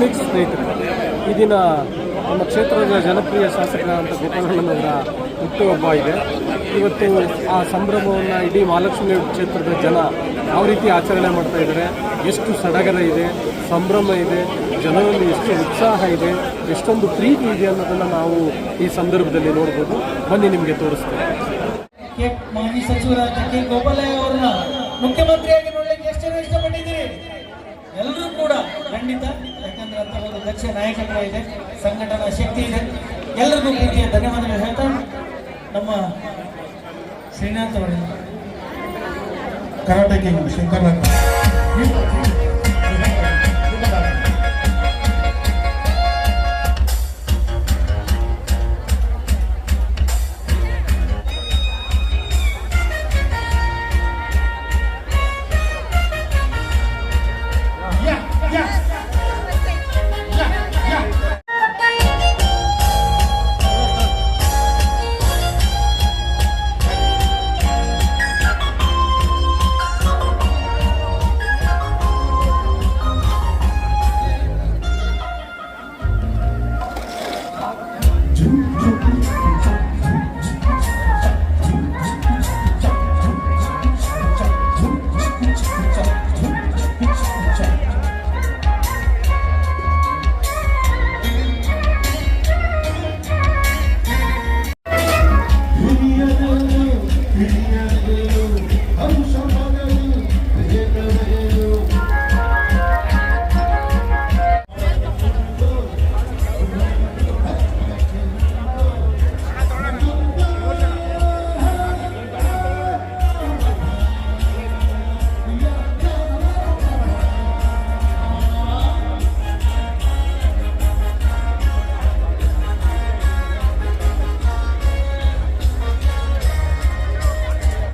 ಬನ್ನಿ ಸ್ನೇಹಿತರೆ, ಈ ದಿನ ನಮ್ಮ ಕ್ಷೇತ್ರದ ಜನಪ್ರಿಯ ಶಾಸಕ ಅಂತ ಗೋಪಾಲಣ್ಣನವರ ಹುಟ್ಟುಹಬ್ಬ ಇದೆ. ಇವತ್ತು ಆ ಸಂಭ್ರಮವನ್ನು ಇಡೀ ಮಹಾಲಕ್ಷ್ಮಿ ಕ್ಷೇತ್ರದ ಜನ ಯಾವ ರೀತಿ ಆಚರಣೆ ಮಾಡ್ತಾ ಇದ್ದಾರೆ, ಎಷ್ಟು ಸಡಗರ ಇದೆ, ಸಂಭ್ರಮ ಇದೆ, ಜನರಲ್ಲಿ ಎಷ್ಟು ಉತ್ಸಾಹ ಇದೆ, ಎಷ್ಟೊಂದು ಪ್ರೀತಿ ಇದೆ ಅನ್ನೋದನ್ನು ನಾವು ಈ ಸಂದರ್ಭದಲ್ಲಿ ನೋಡ್ಬೋದು. ಬನ್ನಿ ನಿಮಗೆ ತೋರಿಸ್ತೇವೆ. ಮಾಜಿ ಸಚಿವರಾದ ಕೆ ಗೋಪಾಲಯ್ಯ ಅವರನ್ನ ಮುಖ್ಯಮಂತ್ರಿಯಾಗಿ ನೋಡ್ಲಿಕ್ಕೆ ಎಷ್ಟು ಜನ ಇಷ್ಟಪಟ್ಟಿದ್ದೀರಿ? ಎಲ್ಲರೂ ಕೂಡ ಖಂಡಿತ, ಯಾಕಂದ್ರೆ ಅಂತ ಒಂದು ದಕ್ಷ ನಾಯಕತ್ವ ಇದೆ, ಸಂಘಟನಾ ಶಕ್ತಿ ಇದೆ. ಎಲ್ಲರಿಗೂ ಪ್ರೀತಿಯ ಧನ್ಯವಾದಗಳು ಹೇಳ್ತಾ ನಮ್ಮ ಶ್ರೀನಾಥ್ ಅವರಿಂದ ಕರಾಟೆ ಕಿಂಗ್ ಶಂಕರ್